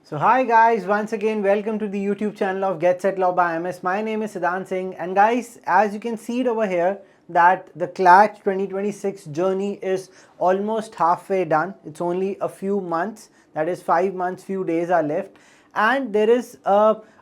So hi guys, once again welcome to the YouTube channel of Get Set Law by MS. My name is Siddhant Singh, and guys, as you can see it over here that the CLAT 2026 journey is almost halfway done. It's only a few months, that is 5 months, few days are left, and there is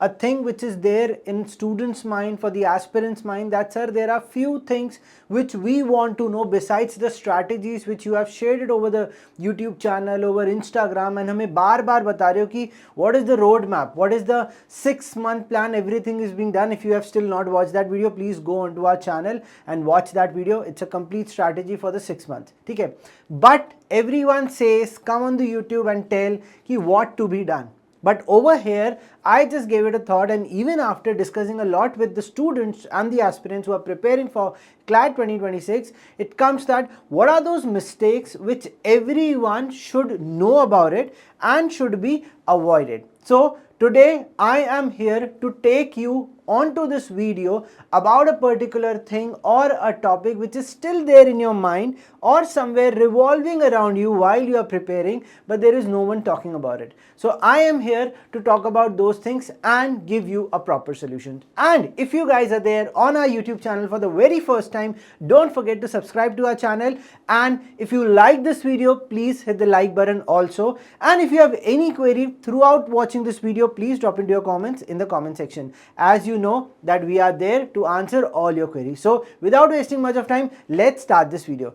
a thing which is there in students' mind, for the aspirants' mind, that sir, there are few things which we want to know besides the strategies which you have shared it over the YouTube channel, over Instagram, and हमें बार बार बता रहे हो कि what is the roadmap, what is the 6-month plan, everything is being done. If you have still not watched that video, please go onto our channel and watch that video. It's a complete strategy for the 6 months. ठीक है, but everyone says come on the YouTube and tell कि what to be done. But over here, I just gave it a thought, and even after discussing a lot with the students and the aspirants who are preparing for CLAT 2026, it comes that what are those mistakes which everyone should know about it and should be avoided. So today I am here to take you onto this video about a particular thing or a topic which is still there in your mind or somewhere revolving around you while you are preparing, but there is no one talking about it. So I am here to talk about those things and give you a proper solution. And if you guys are there on our YouTube channel for the very first time, don't forget to subscribe to our channel, and if you like this video, please hit the like button also. And if you have any query throughout watching this video, please drop into your comments in the comment section. As you know that we are there to answer all your queries. So without wasting much of time, let's start this video.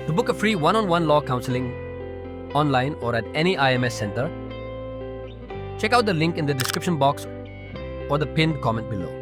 To book a free one-on-one law counseling online or at any IMS center, check out the link in the description box or the pinned comment below.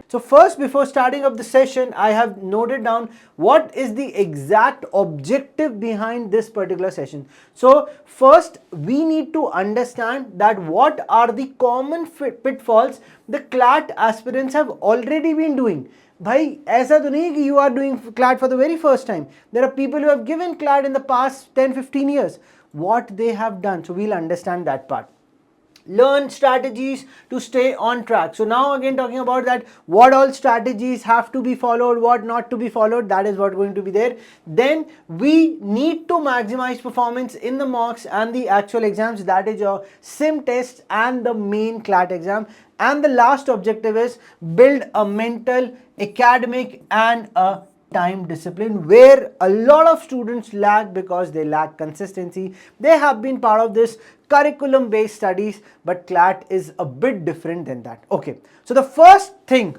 So first, before starting up the session, I have noted down what is the exact objective behind this particular session. So first, we need to understand that what are the common pitfalls the CLAT aspirants have already been doing. भाई ऐसा तो नहीं कि you are doing CLAT for the very first time. There are people who have given CLAT in the past 10-15 years. What they have done, so we'll understand that part. Learn strategies to stay on track. So now again talking about that, what all strategies have to be followed, what not to be followed, that is what going to be there. Then we need to maximize performance in the mocks and the actual exams, that is your sim test and the main CLAT exam. And the last objective is build a mental, academic and a time discipline, where a lot of students lack because they lack consistency. They have been part of this curriculum based studies, but CLAT is a bit different than that. Okay, so the first thing,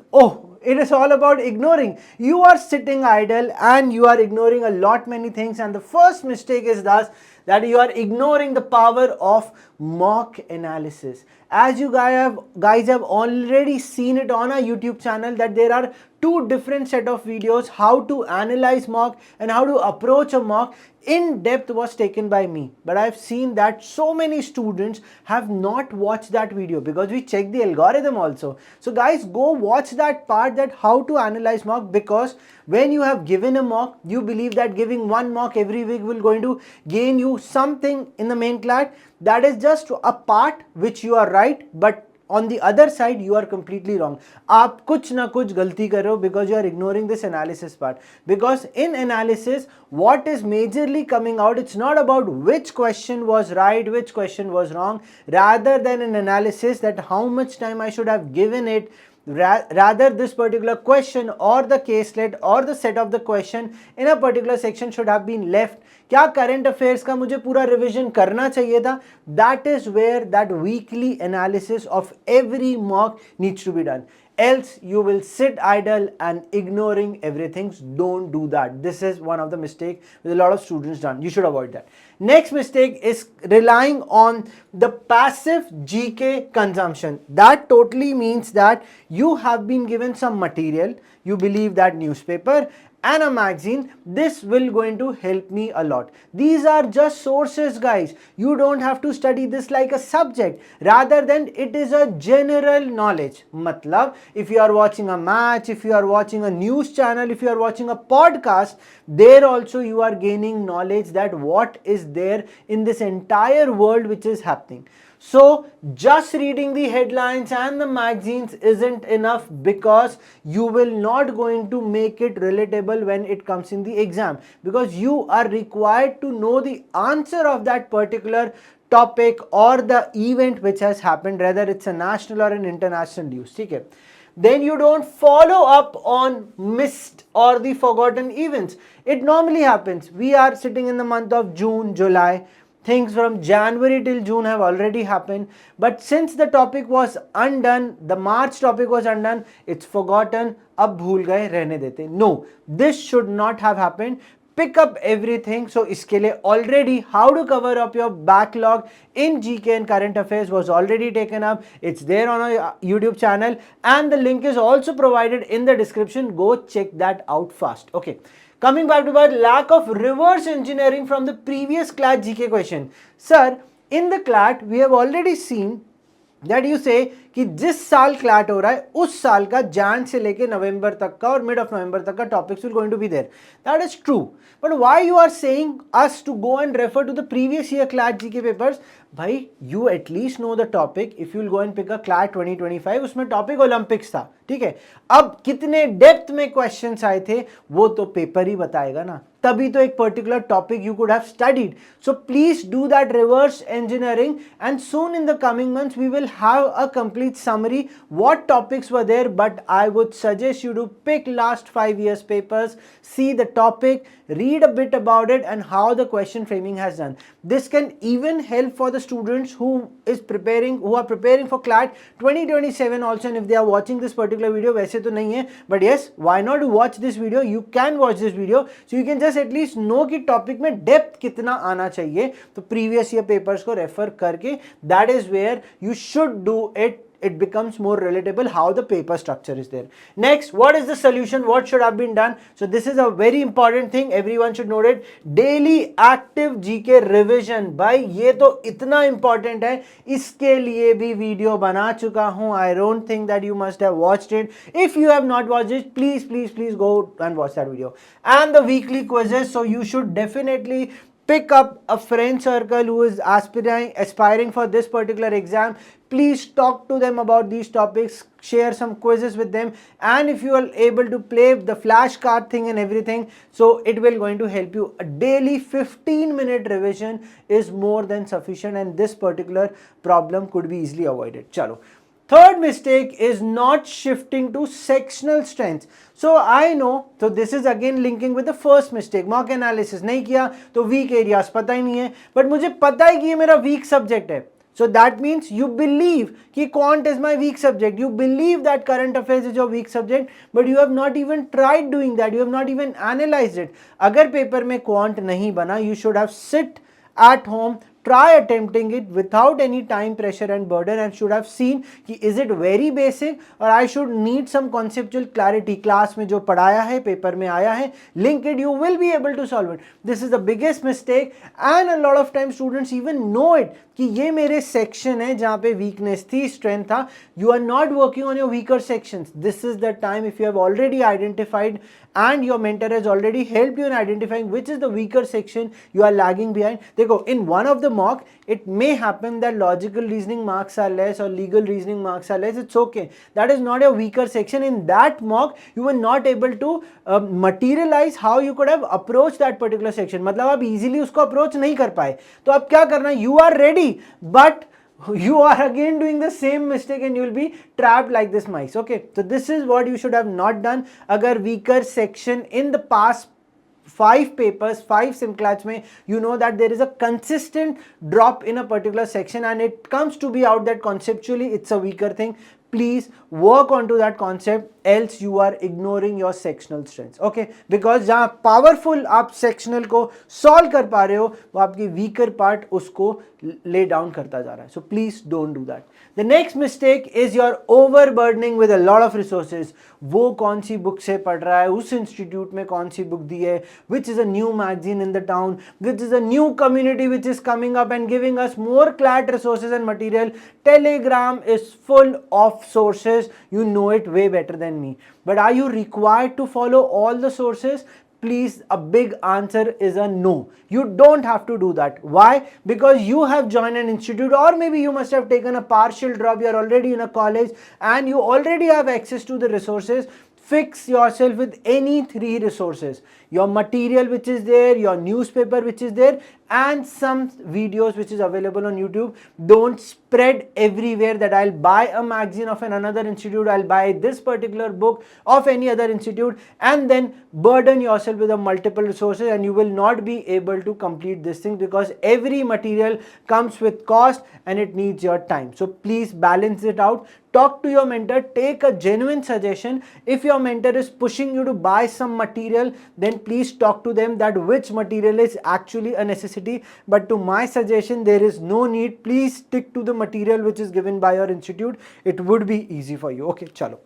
it is all about ignoring. You are sitting idle and you are ignoring a lot many things, and the first mistake is thus that you are ignoring the power of mock analysis. As you guys have already seen it on our YouTube channel that there are two different set of videos, how to analyze mock and how to approach a mock. In depth was taken by me, but I've seen that so many students have not watched that video because we check the algorithm also. So guys, go watch that part, that how to analyze mock, because when you have given a mock, you believe that giving one mock every week will going to gain you something in the main CLAT. That is just a part which you are right, but on the other side you are completely wrong. आप कुछ ना कुछ गलती कर रहे हो because you are ignoring this analysis part. Because in analysis, what is majorly coming out, it's not about which question was right, which question was wrong, rather than an analysis that how much time I should have given it, rather this particular question or the caselet or the set of the question in a particular section should have been left. क्या current affairs का मुझे पूरा revision करना चाहिए था? That is where that weekly analysis of every mock needs to be done. Else you will sit idle and ignoring everything. Don't do that. This is one of the mistakes with a lot of students done. You should avoid that. Next mistake is relying on the passive GK consumption. That totally means that you have been given some material, you believe that newspaper and a magazine, this will going to help me a lot. These are just sources, guys. You don't have to study this like a subject, rather than it is a general knowledge. Matlab, if you are watching a match, if you are watching a news channel, if you are watching a podcast, there also you are gaining knowledge that what is there in this entire world which is happening. So just reading the headlines and the magazines isn't enough, because you will not going to make it relatable when it comes in the exam, because you are required to know the answer of that particular topic or the event which has happened, whether it's a national or an international news. ठीक है? Then you don't follow up on missed or the forgotten events. It normally happens. We are sitting in the month of June, July. Things from January till June have already happened. But since the topic was undone, the March topic was undone, it's forgotten. अब भूल गए, रहने देते. No, this should not have happened. Pick up everything. So इसके लिए already how to cover up your backlog in GK and current affairs was already taken up. It's there on our YouTube channel and the link is also provided in the description. Go check that out fast. Okay. Coming back to about lack of reverse engineering from the previous CLAT GK question. Sir, in the CLAT we have already seen that you say कि जिस साल CLAT हो रहा है उस साल का जैन से लेके नवंबर तक का और मिड ऑफ नवंबर तक का topics will going to be there. That is true, but why you are saying us to go and refer to the previous year CLAT GK papers? भाई you at least know the topic. If you will go and pick a CLAT 2025, उसमें topic Olympics था, ठीक है. अब कितने depth में questions आए थे वो तो पेपर ही बताएगा ना, तभी तो एक particular topic you could have studied. So please do that reverse engineering and soon in the coming months we will have a complete summary what topics were there, but I would suggest you to pick last 5 years papers, see the topic, read a bit about it and how the question framing has done. This can even help for the students who are preparing for CLAT 2027 also, and if they are watching this particular video, वैसे तो नहीं है, but yes, why not watch this video? You can watch this video so you can just at least know कि topic में depth कितना आना चाहिए. तो previous year papers को refer करके that is where you should do it. It becomes more relatable how the paper structure is there. Next, what is the solution? What should have been done? So this is a very important thing. Everyone should note it. Daily active GK revision. भाई ये तो इतना important है, इसके लिए भी video बना चुका हूँ. I don't think that you must have watched it. If you have not watched it, please go and watch that video. And the weekly quizzes. So you should definitely pick up a friend circle who is aspiring for this particular exam. Please talk to them about these topics, share some quizzes with them, and if you are able to play the flashcard thing and everything, so it will going to help you. A daily 15-minute revision is more than sufficient and this particular problem could be easily avoided. Chalo. Third mistake is not shifting to sectional strengths. So I know, so this is again linking with the first mistake. Mock analysis नहीं किया तो weak areas पता ही नहीं है, but मुझे पता है कि ये मेरा weak subject है. So that means you believe कि quant is my weak subject. You believe that current affairs is your weak subject, but you have not even tried doing that. You have not even analyzed it. अगर paper में quant नहीं बना, you should have sit at home, try attempting it without any time pressure and burden, and should have seen कि is it very basic or I should need some conceptual clarity. Class में जो पढ़ाया है, paper में आया है, link it, you will be able to solve it. This is the biggest mistake and a lot of times students even know it कि ये मेरे section है जहाँ पे weakness थी, strength था. You are not working on your weaker sections. This is the time, if you have already identified and your mentor has already helped you in identifying which is the weaker section you are lagging behind. देखो, in one of the mock it may happen that logical reasoning marks are less or legal reasoning marks are less. It's okay, that is not a weaker section. In that mock you were not able to materialize how you could have approached that particular section. मतलब आप easily उसको approach नहीं कर पाए, तो अब क्या करना? You are ready, but you are again doing the same mistake and you will be trapped like this mice. Okay, so this is what you should have not done. अगर weaker section in the past 5 papers, 5 simclats mein, you know that there is a consistent drop in a particular section and it comes to be out that conceptually it's a weaker thing. Please work onto that concept, else you are ignoring your sectional strengths. Okay, because जहाँ powerful आप sectional को solve कर पा रहे हो, वो आपकी weaker part उसको lay down करता जा रहा है. So please don't do that. The next mistake is you're overburdening with a lot of resources. वो कौन सी book से पढ़ रहा है, उस institute में कौन सी book दी है, which is a new magazine in the town, which is a new community which is coming up and giving us more CLAT resources and material. Telegram is full of sources. You know it way better than me. But are you required to follow all the sources? Please, a big answer is a no. You don't have to do that. Why? Because you have joined an institute, or maybe you must have taken a partial drop. You are already in a college and you already have access to the resources. fix yourself with any 3 resources: your material which is there, your newspaper which is there, and some videos which is available on YouTube. Don't spread everywhere that I'll buy a magazine of another institute, I'll buy this particular book of any other institute, and then burden yourself with a multiple resources, and you will not be able to complete this thing, because every material comes with cost and it needs your time. So please balance it out. Talk to your mentor, take a genuine suggestion. If your mentor is pushing you to buy some material, then please talk to them that which material is actually a necessity. But to my suggestion, there is no need. Please stick to the material which is given by your institute. It would be easy for you. Okay, chalo.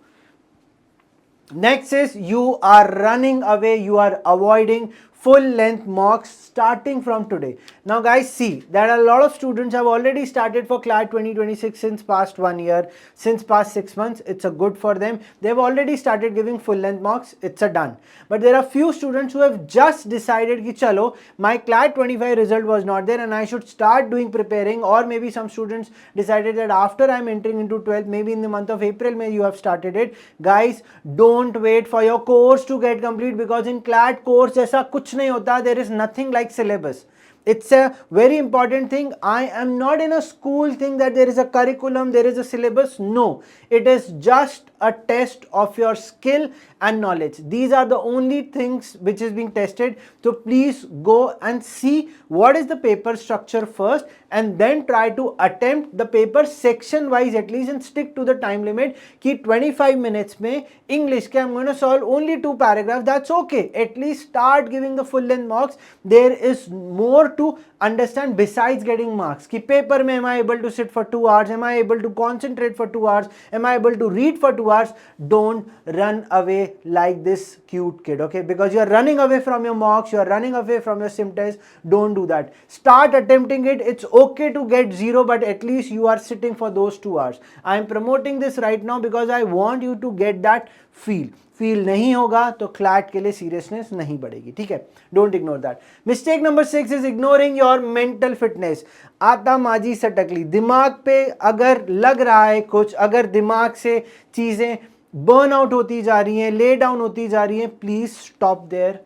Next is, you are running away, you are avoiding full length mocks starting from today. Now guys, see that a lot of students have already started for CLAT 2026 since past 1 year, since past 6 months. It's a good for them. They've already started giving full length mocks. It's a done. But there are few students who have just decided ki chalo, my CLAT 25 result was not there and I should start doing preparing. Or maybe some students decided that after I'm entering into 12th, maybe in the month of April, May, you have started it. Guys, don't wait for your course to get complete, because in CLAT course jaisa kuch nahi hota. There is nothing like syllabus. It's a very important thing. I am not in a school thing that there is a curriculum, there is a syllabus. No, it is just a test of your skill and knowledge. These are the only things which is being tested. So please go and see what is the paper structure first, and then try to attempt the paper section wise at least, and stick to the time limit ki 25 minutes mein English ke I'm going to solve only 2 paragraphs. That's okay. At least start giving the full length marks. There is more to understand besides getting marks. Ki paper mein am I able to sit for 2 hours? Am I able to concentrate for 2 hours? Am I able to read for 2 hours? Don't run away like this cute kid, okay? Because you are running away from your marks, you are running away from your sim test. Don't do that. Start attempting it. It's okay to get 0, but at least you are sitting for those 2 hours. I am promoting this right now because I want you to get that feel नहीं होगा तो CLAT के लिए seriousness नहीं बढ़ेगी, ठीक है? Don't ignore that. Mistake number 6 is ignoring your mental fitness. आता माजी सटकली. दिमाग पे अगर लग रहा है कुछ, अगर दिमाग से चीजें बर्न आउट होती जा रही हैं, ले डाउन होती जा रही हैं, please stop there.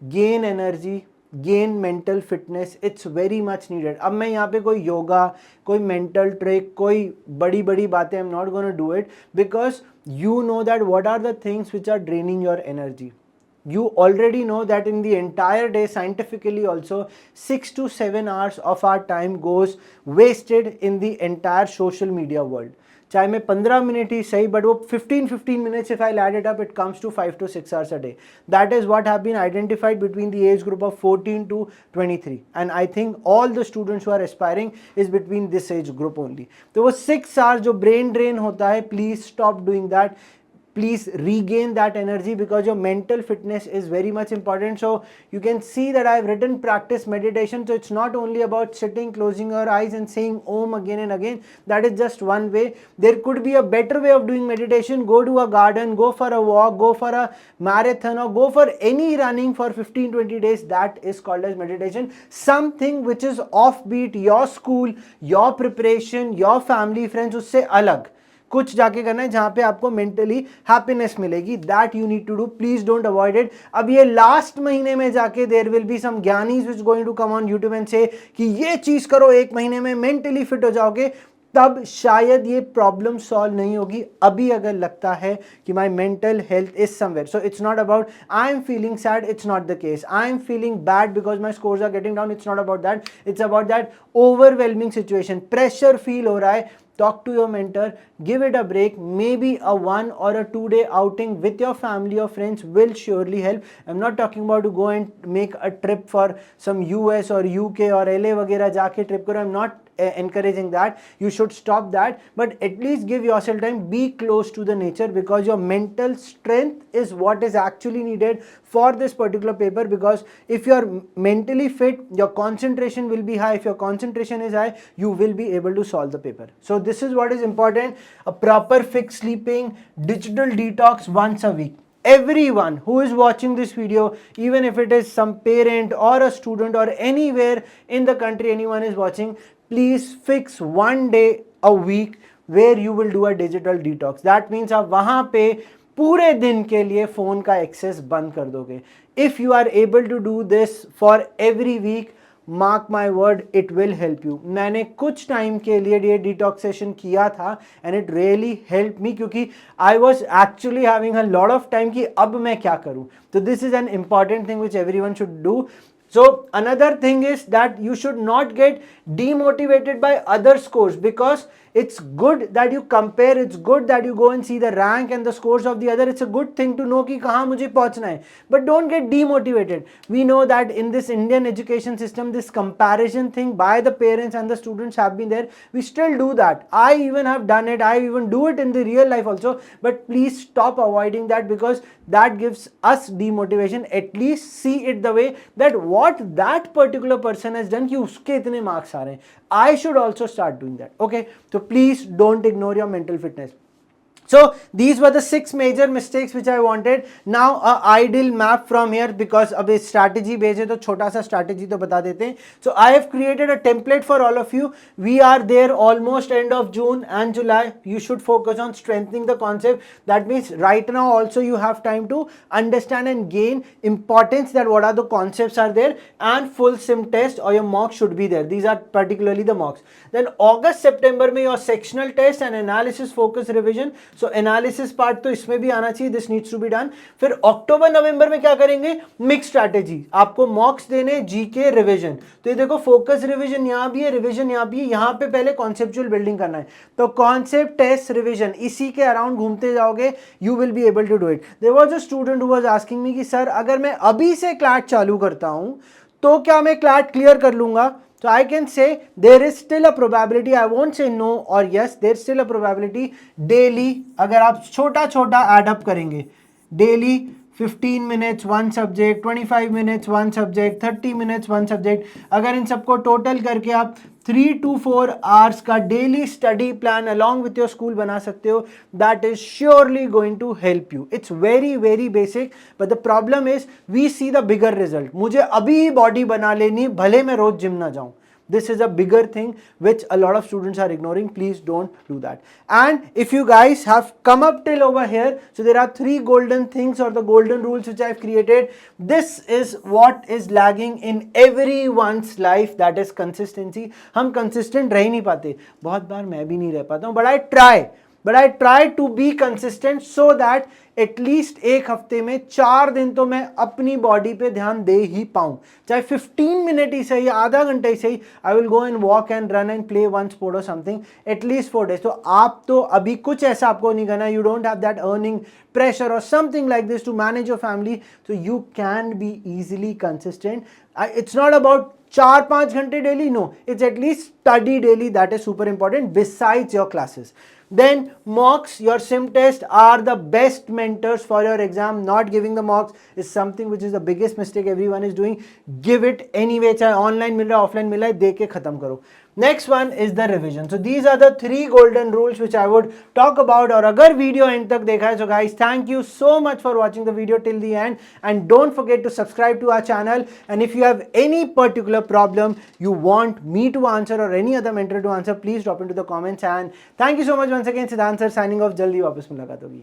Gain energy, gain mental fitness. It's very much needed. अब मैं यहाँ पे कोई योगा, कोई मेंटल ट्रिक, कोई बड़ी बड़ी बातें I am not gonna do it, because you know that what are the things which are draining your energy. You already know that in the entire day, scientifically also, 6 to 7 hours of our time goes wasted in the entire social media world. चाहे मैं 15 minute ही सही, but वो 15 minutes if I'll add it up, it comes to 5 to 6 hours a day. That is what have been identified between the age group of 14 to 23, and I think all the students who are aspiring is between this age group only. तो वो 6 hours जो brain drain होता है, please stop doing that. Please regain that energy, because your mental fitness is very much important. So you can see that I have written practice meditation. So it's not only about sitting, closing your eyes and saying Om again and again. That is just one way. There could be a better way of doing meditation. Go to a garden, go for a walk, go for a marathon, or go for any running for 15-20 days. That is called as meditation. Something which is offbeat, your school, your preparation, your family, friends, उससे अलग कुछ जाके करना है जहां पे आपको mentally happiness मिलेगी. That you need to do. Please don't avoid it. अब ये लास्ट महीने में जाके देयर विल बी सम ज्ञानीज which going to come on YouTube and say कि ये चीज करो, 1 महीने में मेंटली फिट हो जाओगे, तब शायद ये प्रॉब्लम सॉल्व नहीं होगी. अभी अगर लगता है कि my mental health is somewhere, so it's not about I am feeling sad, it's not the case. I am feeling bad because my scores are getting down, it's not about that. It's about that overwhelming situation, pressure feel हो रहा है. Talk to your mentor, give it a break. Maybe a 1 or a 2 day outing with your family or friends will surely help. I'm not talking about to go and make a trip for some US or UK or LA वगैरह जाके trip करो. I'm not encouraging that. You should stop that, but at least give yourself time. Be close to the nature, because your mental strength is what is actually needed for this particular paper. Because if you are mentally fit, your concentration will be high. If your concentration is high, you will be able to solve the paper. So this is what is important. A proper fixed sleeping, digital detox once a week. Everyone who is watching this video, even if it is some parent or a student or anywhere in the country, anyone is watching, please fix 1 day a week where you will do a digital detox. That means आप वहाँ पे पूरे दिन के लिए phone का access बंद कर दोगे. If you are able to do this for every week, mark my word, it will help you. मैंने कुछ टाइम के लिए ये डिटॉक्सेशन किया था and it really help me, क्योंकि I was actually having a lot of time कि अब मैं क्या करूं. तो this is an important thing which everyone should do. So another thing is that you should not get demotivated by other scores, because it's good that you compare, it's good that you go and see the rank and the scores of the other. It's a good thing to know कि कहाँ मुझे पहुँचना है, but don't get demotivated. We know that in this Indian education system, this comparison thing by the parents and the students have been there. We still do that. I even have done it. I even do it in the real life also, but please stop avoiding that, because that gives us demotivation. At least see it the way that what that particular person has done कि उसके इतने marks आ रहे हैं, I should also start doing that. Okay, so please don't ignore your mental fitness. So these were the 6 major mistakes which I wanted. Now a ideal map from here, because अब इस strategy based है तो छोटा सा strategy तो बता देते हैं. So I have created a template for all of you. We are there almost end of June and July. You should focus on strengthening the concept. That means right now also you have time to understand and gain importance that what are the concepts are there, and full sim test or your mock should be there. These are particularly the mocks. Then August September में your sectional test and analysis focus revision. So analysis part तो इसमें भी आना चाहिए, this needs to be done. फिर October नवंबर में क्या करेंगे, मिक्स स्ट्रैटेजी. आपको मॉक्स देने, जीके, रिवीजन. तो ये देखो फोकस रिवीजन यहाँ भी है, रिवीजन यहाँ भी है. यहाँ पे पहले कॉन्सेप्चुअल बिल्डिंग करना है, तो कॉन्सेप्ट, टेस्ट, रिवीजन, इसी के अराउंड घूमते जाओगे, you will be able to do it. There was a student who was asking me कि सर अगर मैं अभी से क्लैट चालू करता हूँ तो क्या मैं क्लैट क्लियर कर लूंगा. So I can say there is still a probability. I won't say no or yes. There's still a probability. Daily अगर आप छोटा छोटा add up करेंगे, daily 15 minutes one subject, 25 minutes one subject, 30 minutes one subject, अगर इन सबको total करके आप 3 to 4 hours का daily study plan along with your school बना सकते हो, that is surely going to help you. It's very very basic, but the problem is we see the bigger result. मुझे अभी ही बॉडी बना लेनी, भले मैं रोज जिम ना जाऊं. This is a bigger thing which a lot of students are ignoring. Please don't do that. And if you guys have come up till over here, so there are 3 golden things or the golden rules which I have created. This is what is lagging in everyone's life, that is consistency. हम consistent रह ही नहीं पाते. बहुत बार मैं भी नहीं रह पाता हूँ, but I try to be consistent so that at least एक हफ्ते में 4 दिन तो मैं अपनी बॉडी पे ध्यान दे ही पाऊं. चाहे 15 मिनट ही सही, आधा घंटा ही सही, I will go and walk and run and play one sport और समथिंग एटलीस्ट 4 days. तो आप तो अभी कुछ ऐसा आपको नहीं करना, you don't have that earning pressure or something like this to manage your family, so you can be easily consistent. It's not about 4-5 घंटे daily, no, it's at least study daily. That is super important besides your classes. Then mocks, your sim test are the best mentors for your exam. Not giving the mocks is something which is the biggest mistake everyone is doing. Give it anyway, चाहे online मिल रहा है, offline मिल रहा है, दे के खत्म करो. Next one is the revision. So these are the 3 golden rules which I would talk about. और अगर वीडियो एंड तक देखा है, so guys thank you so much for watching the video till the end, and don't forget to subscribe to our channel. And if you have any particular problem you want me to answer or any other mentor to answer, please drop into the comments. And thank you so much once again. सिद्धांत sir signing off. जल्दी वापस मुलाकात होगी.